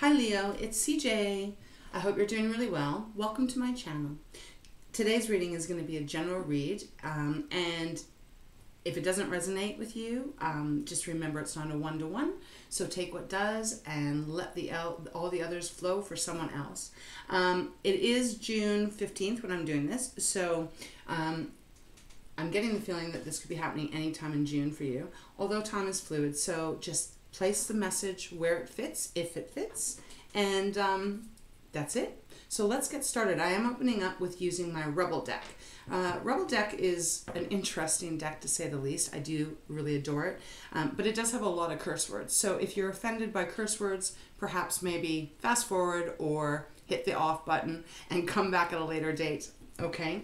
Hi Leo, it's CJ. I hope you're doing really well. Welcome to my channel. Today's reading is going to be a general read, and if it doesn't resonate with you, just remember it's not a one-to-one, so take what does and let all the others flow for someone else. It is June 15th when I'm doing this, so I'm getting the feeling that this could be happening anytime in June for you, although time is fluid, so just place the message where it fits, if it fits, and that's it. So let's get started. I am opening up with using my Rebel deck. Rebel deck is an interesting deck to say the least. I do really adore it, but it does have a lot of curse words. So if you're offended by curse words, perhaps maybe fast forward or hit the off button and come back at a later date. Okay,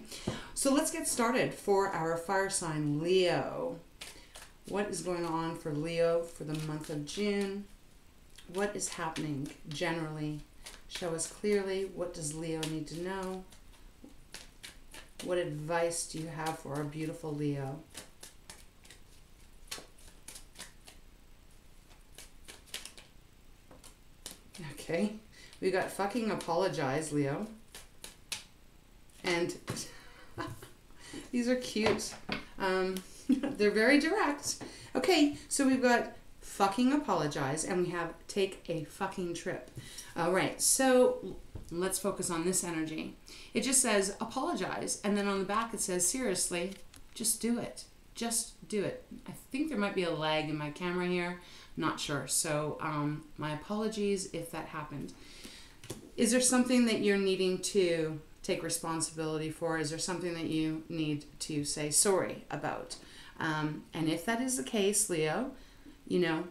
so let's get started for our fire sign Leo. What is going on for Leo for the month of June? What is happening generally? Show us clearly. What does Leo need to know? What advice do you have for our beautiful Leo? Okay, we got fucking apologize, Leo. And these are cute. They're very direct. Okay, so we've got fucking apologize and we have take a fucking trip. All right, so let's focus on this energy. It just says apologize, and then on the back it says seriously, just do it. Just do it. I think there might be a lag in my camera here. Not sure. So my apologies if that happened. Is there something that you're needing to take responsibility for? Is there something that you need to say sorry about? And if that is the case, Leo, you know,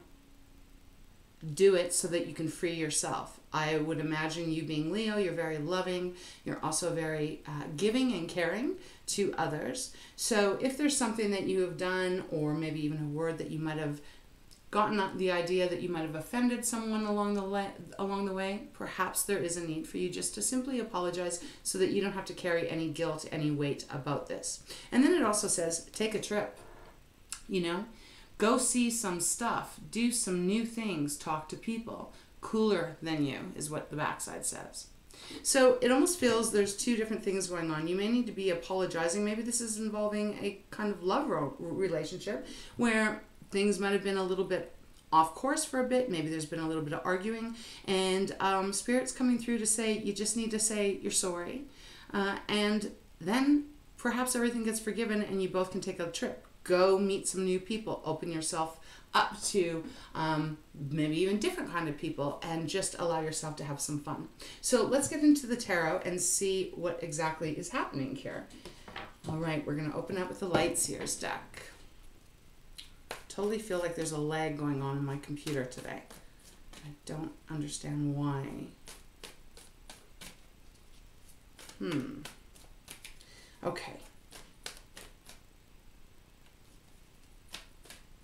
do it so that you can free yourself. I would imagine you being Leo, you're very loving. You're also very giving and caring to others. So if there's something that you have done, or maybe even a word that you might have gotten the idea that you might have offended someone along the way, perhaps there is a need for you just to simply apologize so that you don't have to carry any guilt, any weight about this. And then it also says, take a trip, you know, go see some stuff, do some new things, talk to people. Cooler than you is what the backside says. So it almost feels there's two different things going on. You may need to be apologizing. Maybe this is involving a kind of love relationship where things might have been a little bit off course for a bit. Maybe there's been a little bit of arguing, and Spirit's coming through to say you just need to say you're sorry, and then perhaps everything gets forgiven and you both can take a trip. Go meet some new people, open yourself up to maybe even different kind of people, and just allow yourself to have some fun. So let's get into the tarot and see what exactly is happening here. All right, we're going to open up with the Light Seers deck. Totally feel like there's a lag going on in my computer today. I don't understand why. Okay.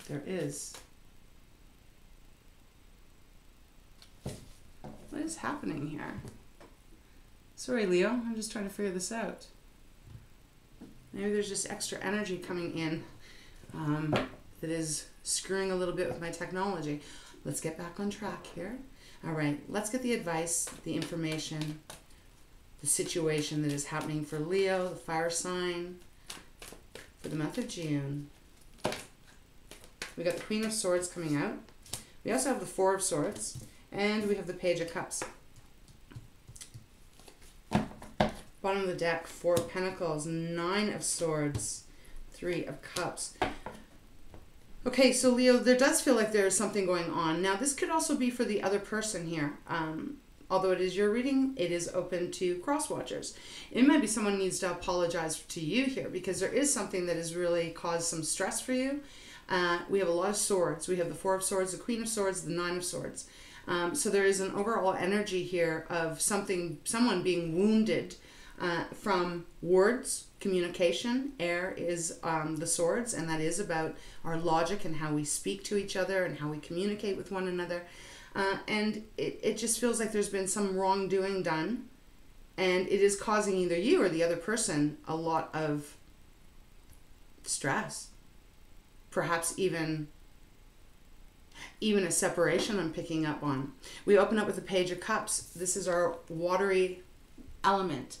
There is. What is happening here? Sorry, Leo. I'm just trying to figure this out. Maybe there's just extra energy coming in that is screwing a little bit with my technology. Let's get back on track here. All right. Let's get the advice, the information, the situation that is happening for Leo, the fire sign, for the month of June. We got the Queen of Swords coming out. We also have the Four of Swords, and we have the Page of Cups. Bottom of the deck, Four of Pentacles, Nine of Swords, Three of Cups. Okay, so Leo, there does feel like there is something going on. Now, this could also be for the other person here. Although it is your reading, it is open to cross-watchers. It might be someone needs to apologize to you here because there is something that has really caused some stress for you. We have a lot of swords. We have the Four of Swords, the Queen of Swords, the Nine of Swords. So there is an overall energy here of someone being wounded from words, communication. Air is the swords, and that is about our logic and how we speak to each other and how we communicate with one another. And it just feels like there's been some wrongdoing done, and it is causing either you or the other person a lot of stress. Perhaps even even a separation I'm picking up on. We open up with the Page of Cups. This is our watery element.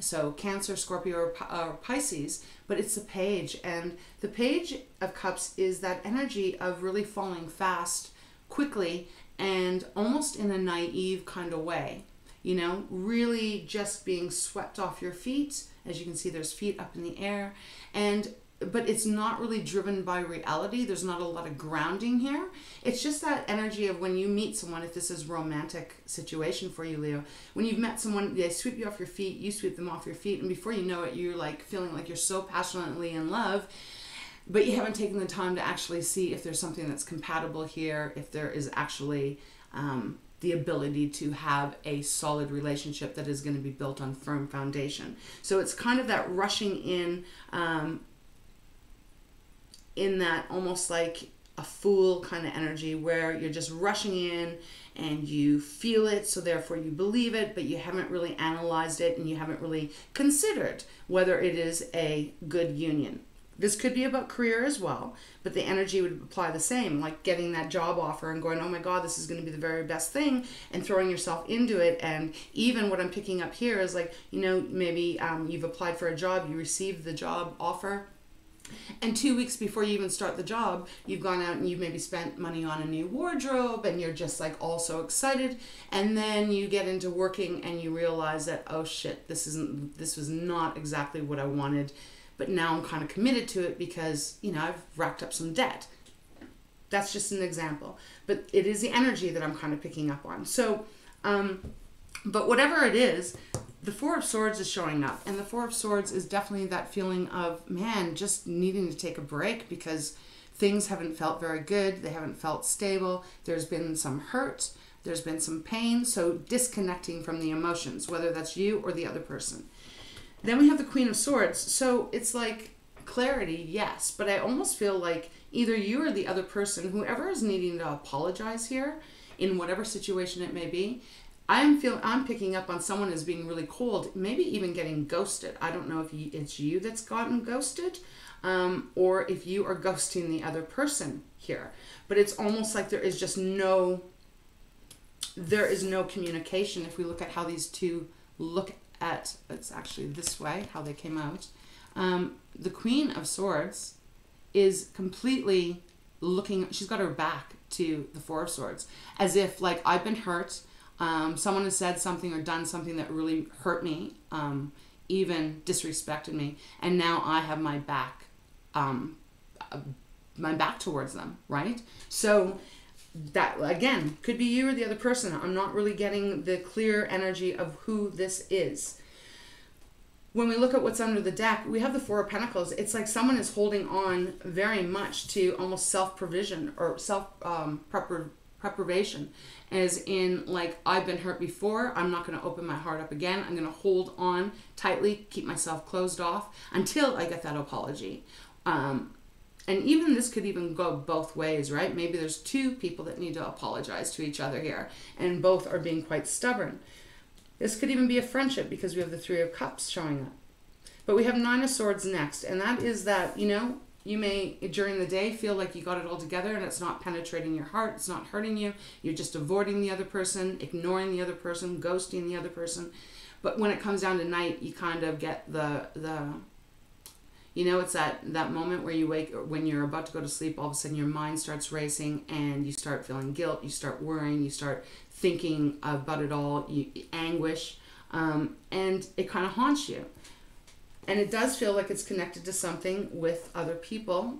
So Cancer, Scorpio, or Pisces, but it's the Page. And the Page of Cups is that energy of really falling fast, quickly, and almost in a naive kind of way. You know, really just being swept off your feet. As you can see, there's feet up in the air. But it's not really driven by reality. There's not a lot of grounding here. It's just that energy of when you meet someone, if this is a romantic situation for you, Leo, when you've met someone, they sweep you off your feet, you sweep them off your feet, and before you know it, you're like feeling like you're so passionately in love, but you haven't taken the time to actually see if there's something that's compatible here, if there is actually the ability to have a solid relationship that is going to be built on firm foundation. So it's kind of that rushing in that almost like a fool kind of energy where you're just rushing in and you feel it, so therefore you believe it, but you haven't really analyzed it and you haven't really considered whether it is a good union. This could be about career as well, but the energy would apply the same, like getting that job offer and going, oh my God, this is going to be the very best thing, and throwing yourself into it. And even what I'm picking up here is like, you know, maybe you've applied for a job, you received the job offer, and 2 weeks before you even start the job, you've gone out and you've maybe spent money on a new wardrobe and you're just like all so excited. And then you get into working and you realize that, oh shit, this was not exactly what I wanted. But now I'm kind of committed to it because, you know, I've racked up some debt. That's just an example. But it is the energy that I'm kind of picking up on. So, but whatever it is, the Four of Swords is showing up. And the Four of Swords is definitely that feeling of, man, just needing to take a break because things haven't felt very good. They haven't felt stable. There's been some hurt. There's been some pain. So disconnecting from the emotions, whether that's you or the other person. Then we have the Queen of Swords. So it's like clarity, yes. But I almost feel like either you or the other person, whoever is needing to apologize here, in whatever situation it may be, I'm picking up on someone as being really cold, maybe even getting ghosted. I don't know if it's you that's gotten ghosted, or if you are ghosting the other person here. But it's almost like there is no communication. If we look at how these two look at, it's actually this way, how they came out. The Queen of Swords is completely looking, she's got her back to the Four of Swords, as if like, I've been hurt. Someone has said something or done something that really hurt me, even disrespected me, and now I have my back towards them, right? So that, again, could be you or the other person. I'm not really getting the clear energy of who this is. When we look at what's under the deck, we have the Four of Pentacles. It's like someone is holding on very much to almost self-provision or self-preservation. As in, like, I've been hurt before, I'm not going to open my heart up again. I'm going to hold on tightly, keep myself closed off until I get that apology. And even this could even go both ways, right? Maybe there's two people that need to apologize to each other here, and both are being quite stubborn. This could even be a friendship because we have the Three of Cups showing up. But we have Nine of Swords next, and that is that, you know, you may, during the day, feel like you got it all together and it's not penetrating your heart, it's not hurting you, you're just avoiding the other person, ignoring the other person, ghosting the other person. But when it comes down to night, you kind of get the you know, it's that moment where you wake, when you're about to go to sleep, all of a sudden your mind starts racing and you start feeling guilt, you start worrying, you start thinking about it all, anguish, and it kind of haunts you. And it does feel like it's connected to something with other people.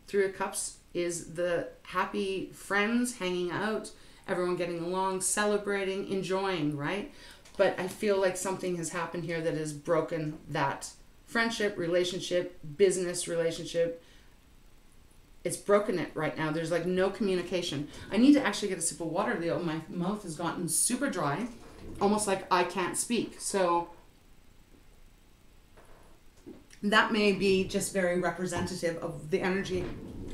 Three of Cups is the happy friends hanging out, everyone getting along, celebrating, enjoying, right? But I feel like something has happened here that has broken that friendship, relationship, business relationship. It's broken it right now. There's like no communication. I need to actually get a sip of water, Leo. My mouth has gotten super dry, almost like I can't speak. So that may be just very representative of the energy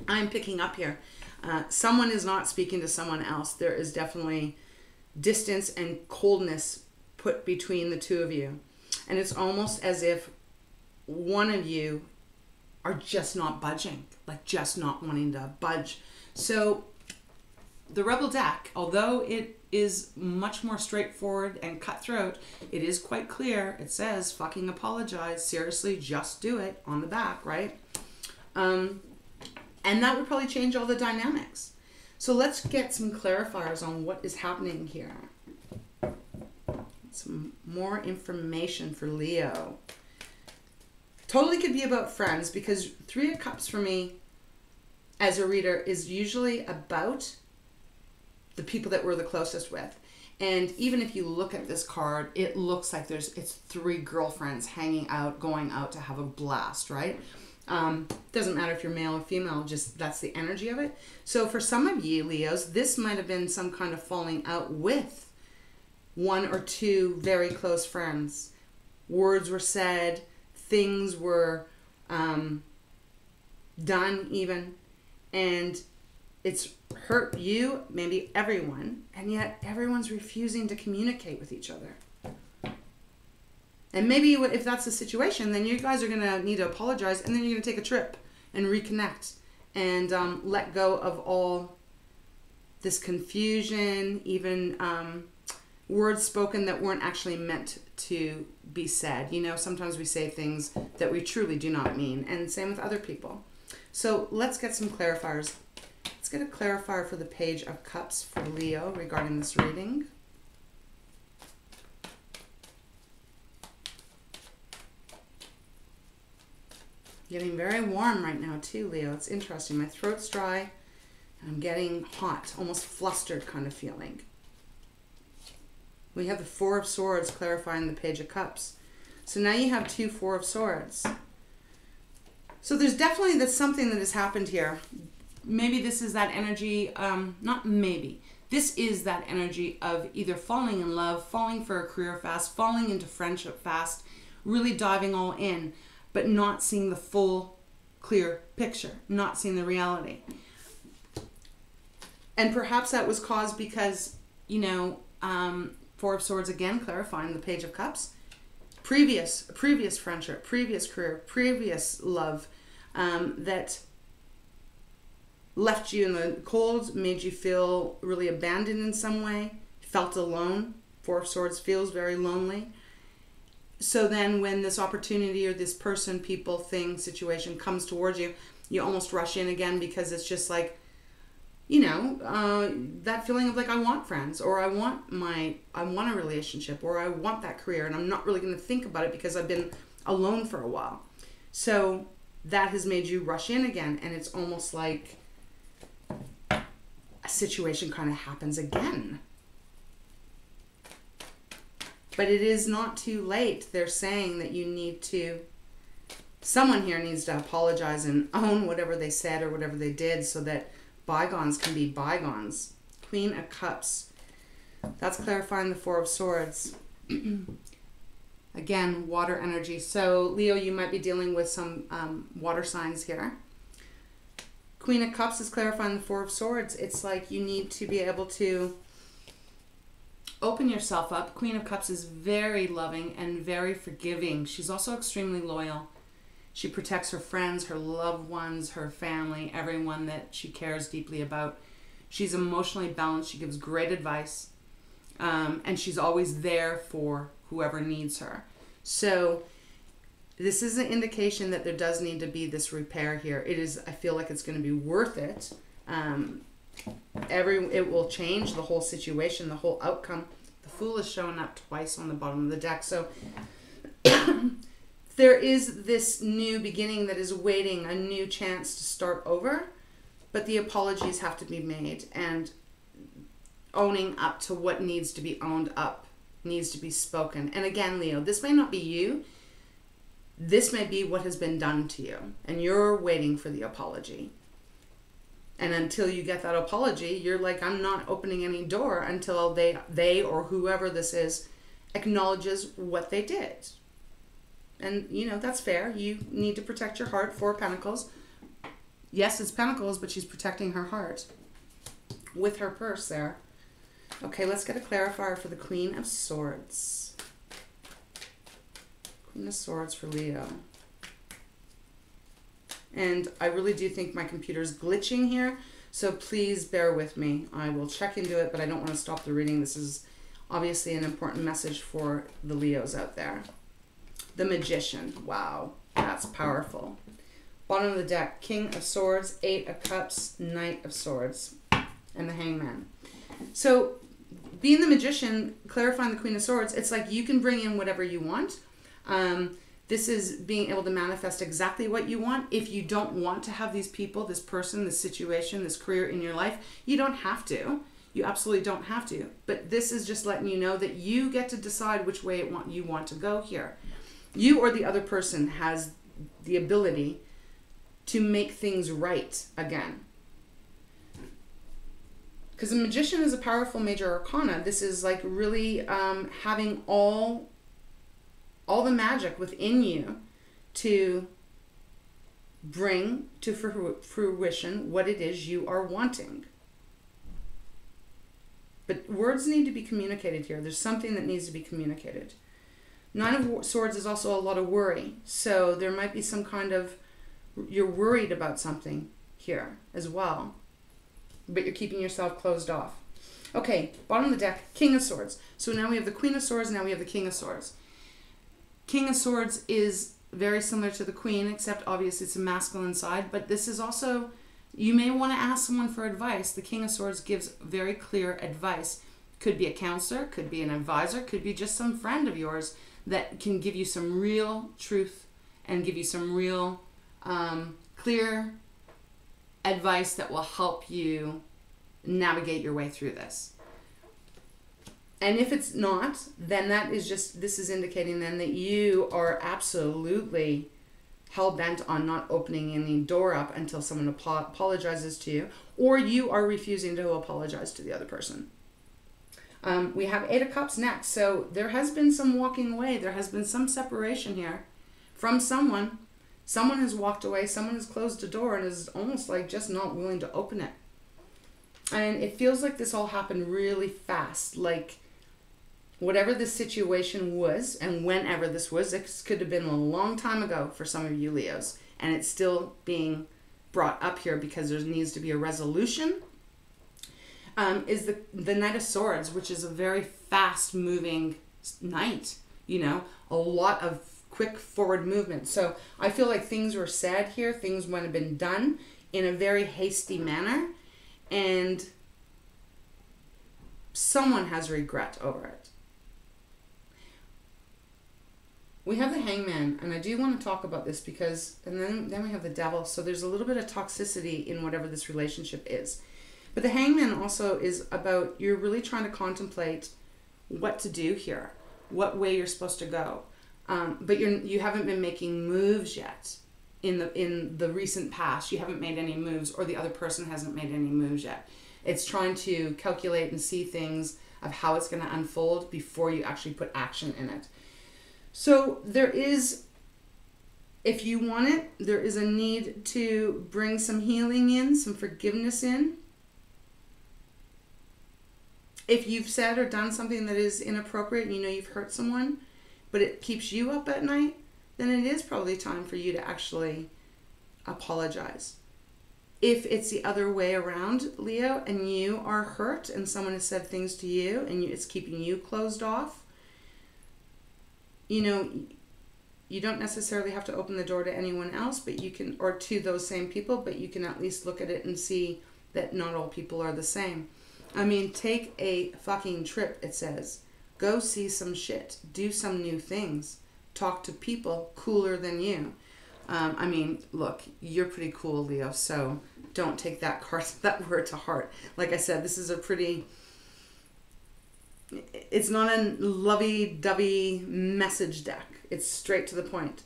I'm picking up here. Someone is not speaking to someone else. There is definitely distance and coldness put between the two of you. And it's almost as if one of you are just not budging, like just not wanting to budge. So the Rebel deck, although it is much more straightforward and cutthroat, it is quite clear. It says, fucking apologize. Seriously, just do it on the back, right? And that would probably change all the dynamics. So let's get some clarifiers on what is happening here. Some more information for Leo. Totally could be about friends, because Three of Cups for me as a reader is usually about the people that we're the closest with. And even if you look at this card, it looks like it's three girlfriends hanging out, going out to have a blast, right? Doesn't matter if you're male or female, just that's the energy of it. So for some of you Leos, this might have been some kind of falling out with one or two very close friends. Words were said, things were done even, and it's hurt you, maybe everyone, and yet everyone's refusing to communicate with each other. And maybe if that's the situation, then you guys are going to need to apologize, and then you're going to take a trip and reconnect and let go of all this confusion, even words spoken that weren't actually meant to be said. You know, sometimes we say things that we truly do not mean, and same with other people. So let's get some clarifiers. Let's get a clarifier for the Page of Cups for Leo regarding this reading. Getting very warm right now too, Leo. It's interesting. My throat's dry and I'm getting hot, almost flustered kind of feeling. We have the Four of Swords clarifying the Page of Cups. So now you have two Four of Swords. So there's definitely something that has happened here. Maybe this is that energy, not maybe. This is that energy of either falling in love, falling for a career fast, falling into friendship fast, really diving all in, but not seeing the full, clear picture, not seeing the reality. And perhaps that was caused because, you know, Four of Swords again clarifying the Page of Cups. Previous friendship, previous career, previous love that left you in the cold, made you feel really abandoned in some way, felt alone. Four of Swords feels very lonely. So then when this opportunity or this person, people, thing, situation comes towards you, you almost rush in again because it's just like, you know, that feeling of like, I want friends, or I want a relationship, or I want that career, and I'm not really going to think about it because I've been alone for a while. So that has made you rush in again, and it's almost like a situation kind of happens again. But it is not too late. They're saying that you need to, someone here needs to apologize and own whatever they said or whatever they did so that bygones can be bygones. Queen of Cups. That's clarifying the Four of Swords. Again, water energy. So, Leo, you might be dealing with some water signs here. Queen of Cups is clarifying the Four of Swords. It's like you need to be able to open yourself up. Queen of Cups is very loving and very forgiving. She's also extremely loyal. She protects her friends, her loved ones, her family, everyone that she cares deeply about. She's emotionally balanced. She gives great advice. And she's always there for whoever needs her. So this is an indication that there does need to be this repair here. It is, I feel like it's going to be worth it. It will change the whole situation, the whole outcome. The Fool is showing up twice on the bottom of the deck. So there is this new beginning that is waiting, a new chance to start over, but the apologies have to be made, and owning up to what needs to be owned up, needs to be spoken. And again, Leo, this may not be you. This may be what has been done to you, and you're waiting for the apology. And until you get that apology, you're like, I'm not opening any door until they or whoever this is acknowledges what they did. And, you know, that's fair. You need to protect your heart. Four of Pentacles. Yes, it's Pentacles, but she's protecting her heart with her purse there. Okay, let's get a clarifier for the Queen of Swords. Queen of Swords for Leo. And I really do think my computer's glitching here. So please bear with me. I will check into it, but I don't want to stop the reading. This is obviously an important message for the Leos out there. The Magician. Wow, that's powerful. Bottom of the deck, King of Swords, 8 of Cups, Knight of Swords, and the Hangman. So being the Magician, clarifying the Queen of Swords, it's like you can bring in whatever you want. This is being able to manifest exactly what you want. If you don't want to have these people, this person, this situation, this career in your life, you don't have to. You absolutely don't have to. But this is just letting you know that you get to decide which way you want to go here. You or the other person has the ability to make things right again. Because a Magician is a powerful major arcana. This is like really having all the magic within you to bring to fruition what it is you are wanting. But words need to be communicated here. There's something that needs to be communicated. 9 of Swords is also a lot of worry. So there might be some kind of, you're worried about something here as well. But you're keeping yourself closed off. Okay, bottom of the deck, King of Swords. So now we have the Queen of Swords, now we have the King of Swords. King of Swords is very similar to the Queen, except obviously it's a masculine side, but this is also, you may want to ask someone for advice. The King of Swords gives very clear advice. Could be a counselor, could be an advisor, could be just some friend of yours that can give you some real truth and give you some real clear advice that will help you navigate your way through this. And if it's not, then that is just, this is indicating then that you are absolutely hell-bent on not opening any door up until someone apologizes to you, or you are refusing to apologize to the other person. We have 8 of Cups next. So there has been some walking away. There has been some separation here from someone. Someone has walked away. Someone has closed a door and is almost like just not willing to open it. And it feels like this all happened really fast. Like whatever the situation was and whenever this was, this could have been a long time ago for some of you Leos. And it's still being brought up here because there needs to be a resolution. Is the Knight of Swords, which is a very fast moving knight, you know, a lot of quick forward movement. So I feel like things were said here, things might have been done in a very hasty manner, and someone has regret over it. We have the Hangman, and I do want to talk about this because, and then we have the Devil, so there's a little bit of toxicity in whatever this relationship is. But the Hangman also is about, you're really trying to contemplate what to do here, what way you're supposed to go. But you haven't been making moves yet in the recent past. You haven't made any moves, or the other person hasn't made any moves yet. It's trying to calculate and see things of how it's going to unfold before you actually put action in it. So there is, if you want it, there is a need to bring some healing in, some forgiveness in. If you've said or done something that is inappropriate and you know you've hurt someone, but it keeps you up at night, then it is probably time for you to actually apologize. If it's the other way around, Leo, and you are hurt and someone has said things to you and it's keeping you closed off, you know, you don't necessarily have to open the door to anyone else, but you can, or to those same people, but you can at least look at it and see that not all people are the same. I mean, take a fucking trip, it says. Go see some shit. Do some new things. Talk to people cooler than you. I mean, look, you're pretty cool, Leo, so don't take that word to heart. Like I said, this is a pretty... It's not a lovey-dovey message deck. It's straight to the point.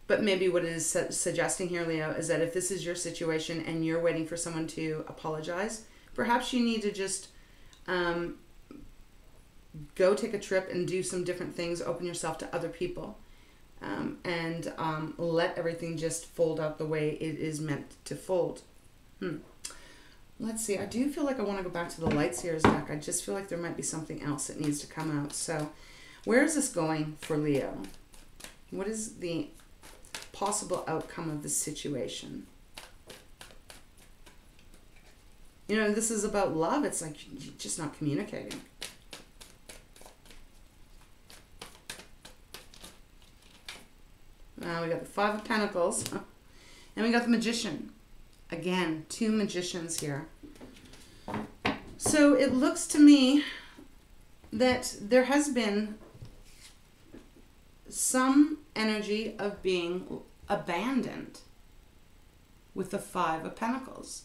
But maybe what it is suggesting here, Leo, is that if this is your situation and you're waiting for someone to apologize, perhaps you need to just go take a trip and do some different things, open yourself to other people, and let everything just fold out the way it is meant to fold. Let's see. I do feel like I want to go back to the Light Seers deck. I just feel like there might be something else that needs to come out. So where is this going for Leo? What is the possible outcome of this situation? You know, this is about love. It's like you're just not communicating. Now we got the Five of Pentacles. And we got the Magician. Again, two magicians here. So it looks to me that there has been some energy of being abandoned with the Five of Pentacles.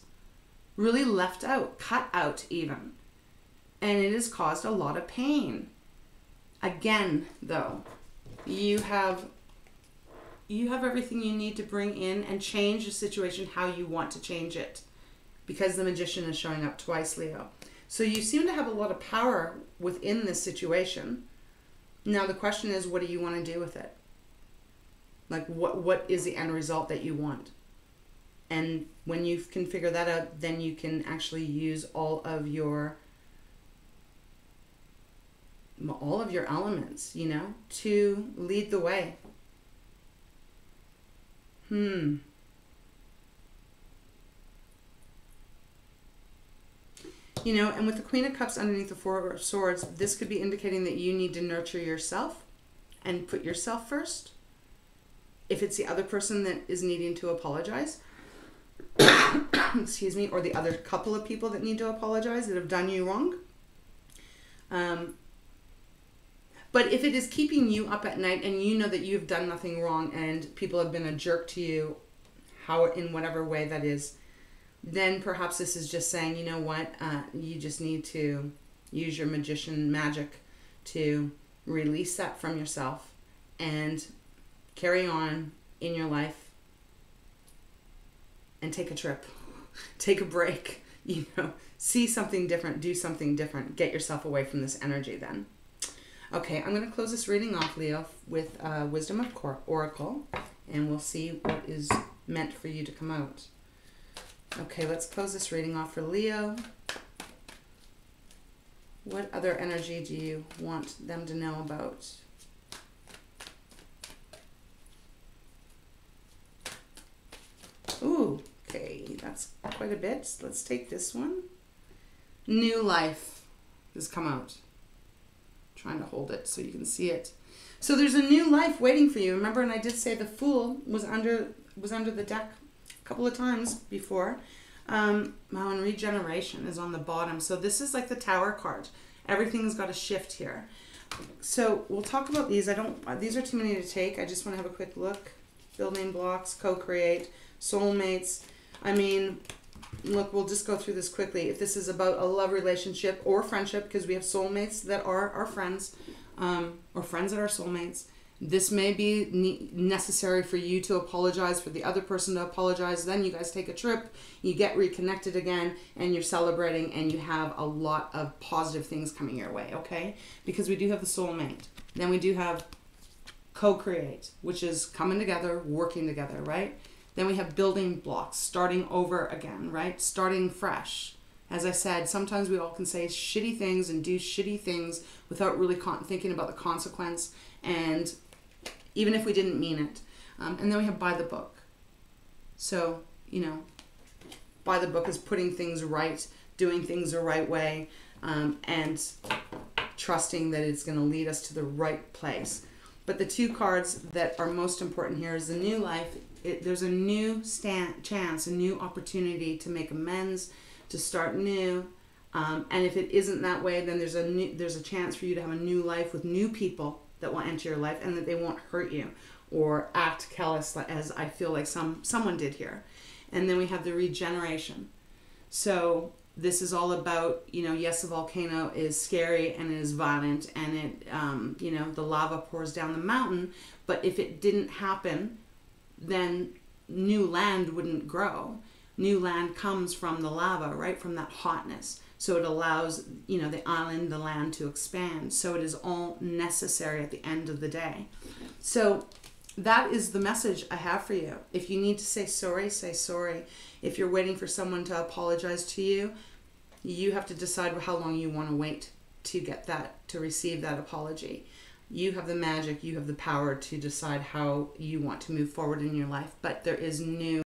Really left out, cut out even. And it has caused a lot of pain. Again, though, you have everything you need to bring in and change the situation how you want to change it. Because the Magician is showing up twice, Leo. So you seem to have a lot of power within this situation. Now the question is, what do you want to do with it? Like, what is the end result that you want? And when you can figure that out, then you can actually use all of your elements, you know, to lead the way. You know, and with the Queen of Cups underneath the Four of Swords, this could be indicating that you need to nurture yourself and put yourself first. If it's the other person that is needing to apologize, excuse me, or the other couple of people that need to apologize that have done you wrong. But if it is keeping you up at night and you know that you've done nothing wrong and people have been a jerk to you, in whatever way that is, then perhaps this is just saying, you know what, you just need to use your magician magic to release that from yourself and carry on in your life and take a trip, take a break, you know, see something different, do something different, get yourself away from this energy then. Okay, I'm going to close this reading off, Leo, with Wisdom of Oracle, and we'll see what is meant for you to come out. Okay, let's close this reading off for Leo. What other energy do you want them to know about? Ooh, okay, that's quite a bit. Let's take this one. New life has come out. Trying to hold it so you can see it. So there's a new life waiting for you. Remember, and I did say the Fool was under the deck a couple of times before. And regeneration is on the bottom. So this is like the Tower card. Everything's got to shift here. So we'll talk about these. These are too many to take. I just want to have a quick look. Building blocks, co-create, soulmates. I mean, look, we'll just go through this quickly. If this is about a love relationship or friendship, because we have soulmates that are our friends, or friends that are soulmates, this may be necessary for you to apologize, for the other person to apologize. Then you guys take a trip, you get reconnected again, and you're celebrating, and you have a lot of positive things coming your way, okay? Because we do have the soulmate. Then we do have co-create, which is coming together, working together, right? Then we have building blocks, starting over again, right? Starting fresh. As I said, sometimes we all can say shitty things and do shitty things without really thinking about the consequence, and even if we didn't mean it. And then we have by the book. So, you know, by the book is putting things right, doing things the right way, and trusting that it's going to lead us to the right place. But the two cards that are most important here is the new life. There's a new chance, a new opportunity to make amends, to start new. And if it isn't that way, then there's a chance for you to have a new life with new people that will enter your life, and that they won't hurt you or act callous, as I feel like someone did here. And then we have the regeneration. So this is all about, you know, yes, the volcano is scary and it is violent, and it, you know, the lava pours down the mountain. But if it didn't happen, then new land wouldn't grow. New land comes from the lava, right? From that hotness. So it allows, you know, the island, the land to expand. So it is all necessary at the end of the day. So that is the message I have for you. If you need to say sorry, say sorry. If you're waiting for someone to apologize to you, you have to decide how long you want to wait to get that, to receive that apology. You have the magic, you have the power to decide how you want to move forward in your life. But there is new